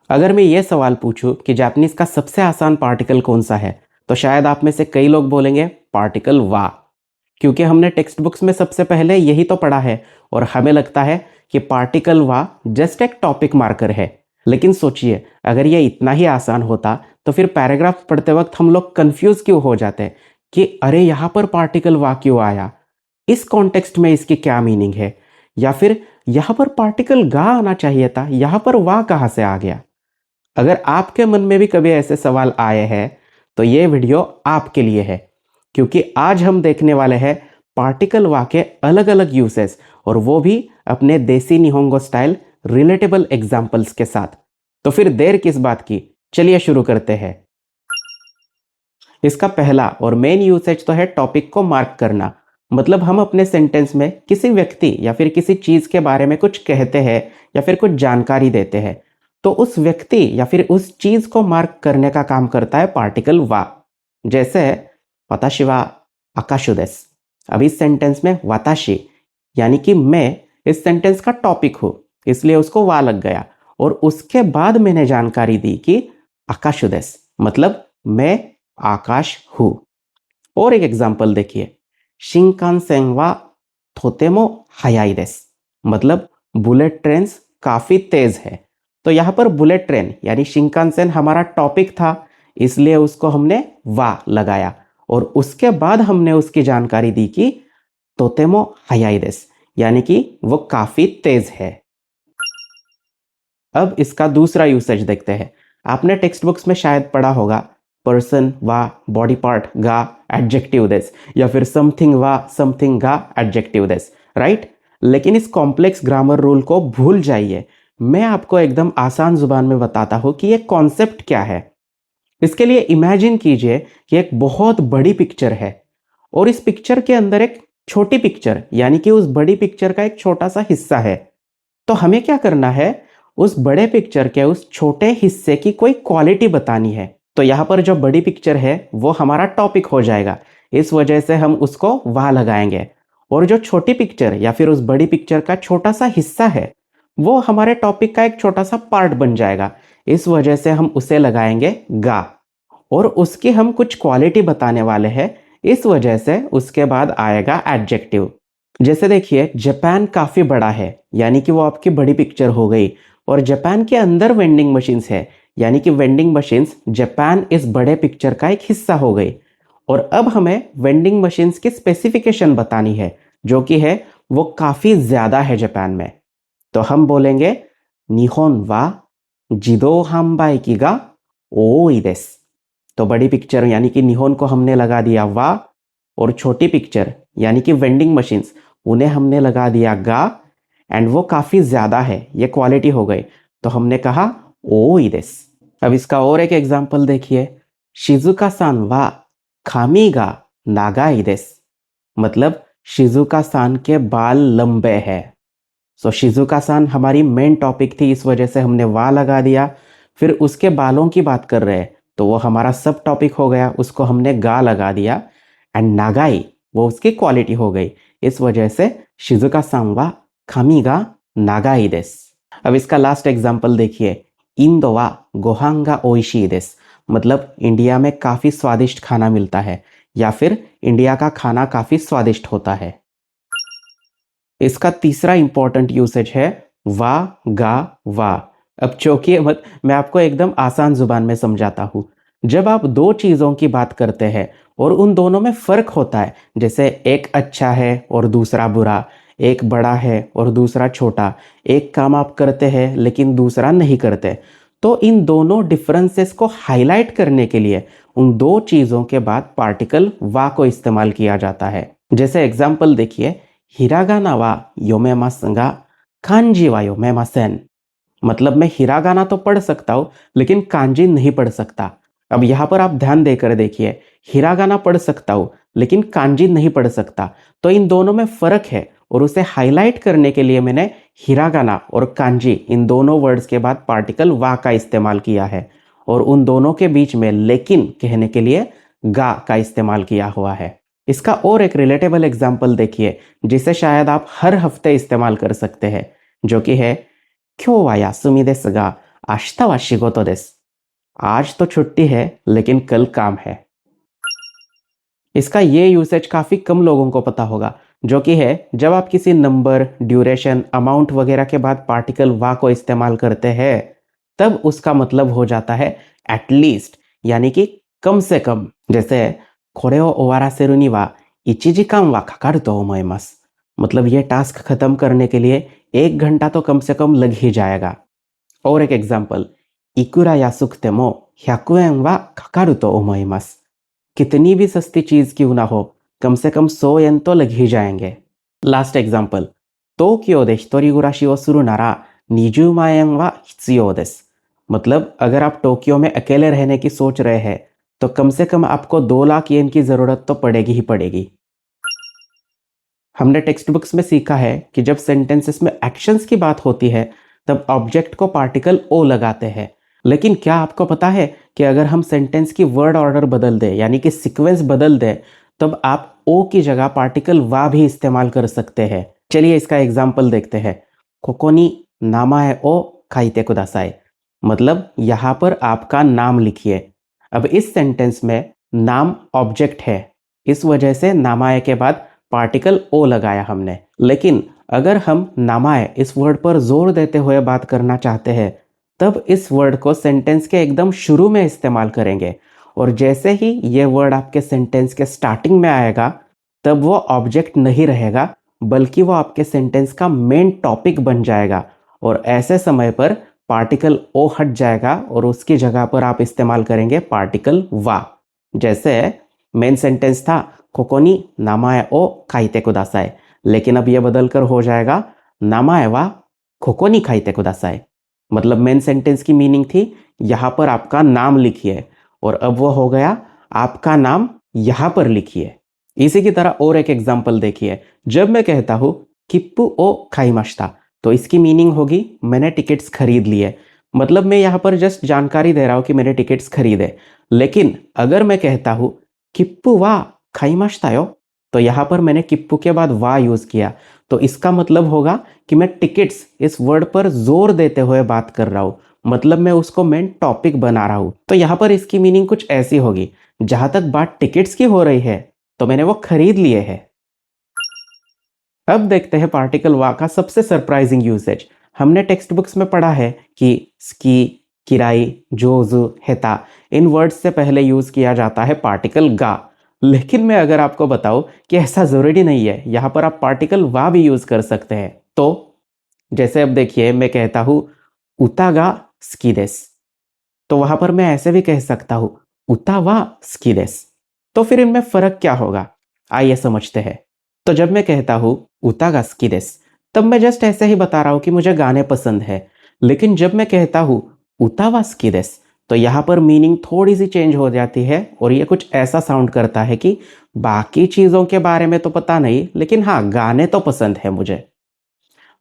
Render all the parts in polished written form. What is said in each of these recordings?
अगर मैं ये सवाल पूछूं कि जापानीज का सबसे आसान पार्टिकल कौन सा है, तो शायद आप में से कई लोग बोलेंगे पार्टिकल वा, क्योंकि हमने टेक्स्ट बुक्स में सबसे पहले यही तो पढ़ा है और हमें लगता है कि पार्टिकल वा जस्ट एक टॉपिक मार्कर है। लेकिन सोचिए, अगर ये इतना ही आसान होता तो फिर पैराग्राफ पढ़ते वक्त हम लोग कंफ्यूज क्यों हो जाते कि अरे यहाँ पर पार्टिकल वा क्यों आया, इस कॉन्टेक्स्ट में इसकी क्या मीनिंग है, या फिर यहाँ पर पार्टिकल गा आना चाहिए था, यहाँ पर वा कहाँ से आ गया। अगर आपके मन में भी कभी ऐसे सवाल आए हैं तो ये वीडियो आपके लिए है, क्योंकि आज हम देखने वाले हैं पार्टिकल वा के अलग अलग यूसेस, और वो भी अपने देसी निहोंगो स्टाइल रिलेटेबल एग्जाम्पल्स के साथ। तो फिर देर किस बात की, चलिए शुरू करते हैं। इसका पहला और मेन यूसेज तो है टॉपिक को मार्क करना। मतलब हम अपने सेंटेंस में किसी व्यक्ति या फिर किसी चीज के बारे में कुछ कहते हैं या फिर कुछ जानकारी देते हैं, तो उस व्यक्ति या फिर उस चीज को मार्क करने का काम करता है पार्टिकल वा। जैसे वाताशी वा आकाशु देस। अब इस सेंटेंस में वाताशी यानी कि मैं इस सेंटेंस का टॉपिक हूं, इसलिए उसको वा लग गया। और उसके बाद मैंने जानकारी दी कि आकाशु देस मतलब मैं आकाश हूं। और एक एग्जांपल देखिए, शिंकानसेन वा तोतेमो हायाई देस मतलब बुलेट ट्रेन काफी तेज है। तो यहाँ पर बुलेट ट्रेन यानी शिंकानसेन हमारा टॉपिक था, इसलिए उसको हमने वा लगाया और उसके बाद हमने उसकी जानकारी दी कि तोतेमो हायाई देस यानी कि वो काफी तेज है। अब इसका दूसरा यूसेज देखते हैं। आपने टेक्स्ट बुक्स में शायद पढ़ा होगा पर्सन वा बॉडी पार्ट गा एडजेक्टिव देस, या फिर समथिंग वा समथिंग गा एडजेक्टिव देस, राइट। लेकिन इस कॉम्प्लेक्स ग्रामर रूल को भूल जाइए। मैं आपको एकदम आसान जुबान में बताता हूं कि ये कॉन्सेप्ट क्या है। इसके लिए इमेजिन कीजिए कि एक बहुत बड़ी पिक्चर है और इस पिक्चर के अंदर एक छोटी पिक्चर यानी कि उस बड़ी पिक्चर का एक छोटा सा हिस्सा है। तो हमें क्या करना है, उस बड़े पिक्चर के उस छोटे हिस्से की कोई क्वालिटी बतानी है। तो यहाँ पर जो बड़ी पिक्चर है वो हमारा टॉपिक हो जाएगा, इस वजह से हम उसको वहां लगाएंगे। और जो छोटी पिक्चर या फिर उस बड़ी पिक्चर का छोटा सा हिस्सा है वो हमारे टॉपिक का एक छोटा सा पार्ट बन जाएगा, इस वजह से हम उसे लगाएंगे गा। और उसकी हम कुछ क्वालिटी बताने वाले हैं, इस वजह से उसके बाद आएगा एडजेक्टिव। जैसे देखिए, जापान काफी बड़ा है यानी कि वो आपकी बड़ी पिक्चर हो गई। और जापान के अंदर वेंडिंग मशीन्स है यानी कि वेंडिंग मशीन्स जापान इस बड़े पिक्चर का एक हिस्सा हो गई। और अब हमें वेंडिंग मशीन्स की स्पेसिफिकेशन बतानी है, जो कि है वो काफी ज्यादा है जापान में। तो हम बोलेंगे निहोन वा जिदो हांबाई की गा ओई देस। तो बड़ी पिक्चर यानी कि निहोन को हमने लगा दिया वा, और छोटी पिक्चर यानी कि वेंडिंग मशीन्स उन्हें हमने लगा दिया गा, एंड वो काफी ज्यादा है, ये क्वालिटी हो गई। तो हमने कहा ओई देस। अब इसका और एक एग्जांपल देखिए, शिजुका सान वा खामी गा नागाई देस मतलब शिजुका सान के बाल लंबे हैं। सो शिजुका सान हमारी मेन टॉपिक थी, इस वजह से हमने वा लगा दिया। फिर उसके बालों की बात कर रहे हैं तो वो हमारा सब टॉपिक हो गया, उसको हमने गा लगा दिया। एंड नागाई वो उसकी क्वालिटी हो गई, इस वजह से शिजुका सान वा खामी गा नागाई देस। अब इसका लास्ट एग्जांपल देखिए, इंदो वा गोहान गा ओइशी देस मतलब इंडिया में काफी स्वादिष्ट खाना मिलता है, या फिर इंडिया का खाना काफी स्वादिष्ट होता है। इसका तीसरा इंपॉर्टेंट यूसेज है वा गा वा। अब चौंकिए मत, मैं आपको एकदम आसान जुबान में समझाता हूं। जब आप दो चीजों की बात करते हैं और उन दोनों में फर्क होता है, जैसे एक अच्छा है और दूसरा बुरा, एक बड़ा है और दूसरा छोटा, एक काम आप करते हैं लेकिन दूसरा नहीं करते, तो इन दोनों डिफरेंसेस को हाईलाइट करने के लिए उन दो चीजों के बाद पार्टिकल वा को इस्तेमाल किया जाता है। जैसे एग्जाम्पल देखिए, हिरागाना वा योमेमासु गा कांजी वा योमेमासेन मतलब मैं हिरागाना तो पढ़ सकता हूं लेकिन कांजी नहीं पढ़ सकता। अब यहां पर आप ध्यान देकर देखिए, हिरागाना पढ़ सकता हूं लेकिन कांजी नहीं पढ़ सकता, तो इन दोनों में फर्क है और उसे हाईलाइट करने के लिए मैंने हिरागाना और कांजी इन दोनों वर्ड्स के बाद पार्टिकल वा का इस्तेमाल किया है, और उन दोनों के बीच में लेकिन कहने के लिए गा का इस्तेमाल किया हुआ है। इसका और एक रिलेटेबल एग्जाम्पल देखिए, जिसे शायद आप हर हफ्ते इस्तेमाल कर सकते हैं, जो कि है क्यों वा यासुमी देसु गा आशिता वा शिगोतो देसु। आज तो छुट्टी है लेकिन कल काम है। इसका ये यूसेज काफ़ी कम लोगों को पता होगा, जो कि है जब आप किसी नंबर, ड्यूरेशन, अमाउंट वगैरह के बाद पार्टिकल वा को इस्तेमाल करते हैं, तब उसका मतलब हो जाता है एटलीस्ट, यानी कि कम से कम। जैसे कोरे ओ ओवारासेरु नि वा 1 時間はかかると思います। मतलब ये टास्क खत्म करने के लिए 1 घंटा तो कम से कम लग ही जाएगा। और एक एग्जांपल, いくら安くても100円はかかると思います। कितनी भी सस्ती चीज क्यों ना हो, कम से कम 100 येन तो लग ही जाएंगे। Last example, 東京で一人暮らしをするなら20万円は必要です। मतलब अगर आप टोक्यो में अकेले रहने की सोच रहे हैं तो कम से कम आपको 2 लाख येन की जरूरत तो पड़ेगी ही पड़ेगी। हमने टेक्स्ट बुक्स में सीखा है कि जब सेंटेंसेस में एक्शंस की बात होती है तब ऑब्जेक्ट को पार्टिकल ओ लगाते हैं। लेकिन क्या आपको पता है कि अगर हम सेंटेंस की वर्ड ऑर्डर बदल दें, यानी कि सीक्वेंस बदल दें, तब आप ओ की जगह पार्टिकल वा भी इस्तेमाल कर सकते हैं। चलिए इसका एग्जाम्पल देखते हैं। कोकोनी नामाए ओ खाइते कुदासाई, मतलब यहाँ पर आपका नाम लिखिए। अब इस सेंटेंस में नाम ऑब्जेक्ट है, इस वजह से नामाए के बाद पार्टिकल ओ लगाया हमने। लेकिन अगर हम नामाए इस वर्ड पर जोर देते हुए बात करना चाहते हैं, तब इस वर्ड को सेंटेंस के एकदम शुरू में इस्तेमाल करेंगे। और जैसे ही ये वर्ड आपके सेंटेंस के स्टार्टिंग में आएगा, तब वो ऑब्जेक्ट नहीं रहेगा, बल्कि वो आपके सेंटेंस का मेन टॉपिक बन जाएगा। और ऐसे समय पर पार्टिकल ओ हट जाएगा और उसकी जगह पर आप इस्तेमाल करेंगे पार्टिकल वा। जैसे मेन सेंटेंस था कोकोनी नामाए ओ खाइते कुदासाई, लेकिन अब यह बदलकर हो जाएगा नामाए वा कोकोनी खाइते कुदासाई। मतलब मेन सेंटेंस की मीनिंग थी यहाँ पर आपका नाम लिखिए, और अब वो हो गया आपका नाम यहाँ पर लिखिए। इसी की तरह और एक एग्जांपल देखिए। जब मैं कहता हूँ किप्पु ओ खाइमाशिता, तो इसकी मीनिंग होगी मैंने टिकट्स खरीद लिए। मतलब मैं यहाँ पर जस्ट जानकारी दे रहा हूँ कि मैंने टिकट्स खरीदे। लेकिन अगर मैं कहता हूँ किप्पु वा खाइमाशिता यो, तो यहाँ पर मैंने किप्पु के बाद वा यूज किया, तो इसका मतलब होगा कि मैं टिकट्स इस वर्ड पर जोर देते हुए बात कर रहा हूं। मतलब मैं उसको मेन टॉपिक बना रहा हूं। तो यहाँ पर इसकी मीनिंग कुछ ऐसी होगी, जहां तक बात टिकट्स की हो रही है तो मैंने वो खरीद लिए हैं। अब देखते हैं पार्टिकल वा का सबसे सरप्राइजिंग यूसेज। हमने टेक्स्ट बुक्स में पढ़ा है कि स्की, किराई, जोजू, हेता, इन वर्ड्स से पहले यूज किया जाता है पार्टिकल गा। लेकिन मैं अगर आपको बताऊं कि ऐसा जरूरी नहीं है, यहां पर आप पार्टिकल वा भी यूज कर सकते हैं। तो जैसे अब देखिए, मैं कहता हूं उता गा स्की देस, तो वहां पर मैं ऐसे भी कह सकता हूं उता वा स्की देस। तो फिर इनमें फर्क क्या होगा, आइए समझते हैं। तो जब मैं कहता हूं उता गा स्की देस, तब मैं जस्ट ऐसे ही बता रहा हूं कि मुझे गाने पसंद है। लेकिन जब मैं कहता हूं उता वा स्की देस, तो यहाँ पर मीनिंग थोड़ी सी चेंज हो जाती है, और ये कुछ ऐसा साउंड करता है कि बाकी चीज़ों के बारे में तो पता नहीं, लेकिन हाँ गाने तो पसंद है मुझे।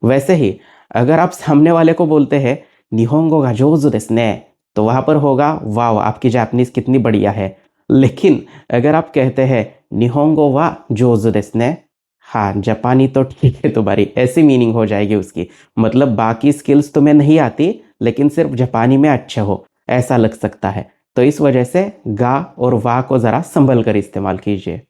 वैसे ही अगर आप सामने वाले को बोलते हैं निहोंगो गा जोजु देसु ने, तो वहाँ पर होगा वाह आपकी जापानीज कितनी बढ़िया है। लेकिन अगर आप कहते हैं निहोंगो वा जोजु देसु ने, हाँ जापानी तो ठीक है तुम्हारी, ऐसी मीनिंग हो जाएगी उसकी। मतलब बाकी स्किल्स तुम्हें नहीं आती, लेकिन सिर्फ जापानी में अच्छे हो, ऐसा लग सकता है। तो इस वजह से गा और वा को ज़रा संभल कर इस्तेमाल कीजिए।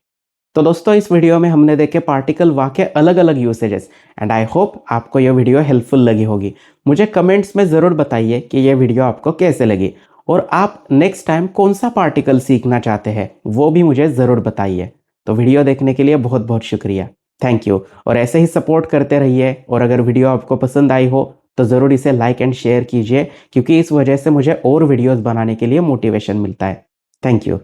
तो दोस्तों, इस वीडियो में हमने देखे पार्टिकल वा के अलग अलग यूसेजेस, एंड आई होप आपको यह वीडियो हेल्पफुल लगी होगी। मुझे कमेंट्स में ज़रूर बताइए कि यह वीडियो आपको कैसे लगी, और आप नेक्स्ट टाइम कौन सा पार्टिकल सीखना चाहते हैं वो भी मुझे ज़रूर बताइए। तो वीडियो देखने के लिए बहुत बहुत शुक्रिया, थैंक यू। और ऐसे ही सपोर्ट करते रहिए, और अगर वीडियो आपको पसंद आई हो तो ज़रूर इसे लाइक एंड शेयर कीजिए, क्योंकि इस वजह से मुझे और वीडियोज़ बनाने के लिए मोटिवेशन मिलता है। Thank you.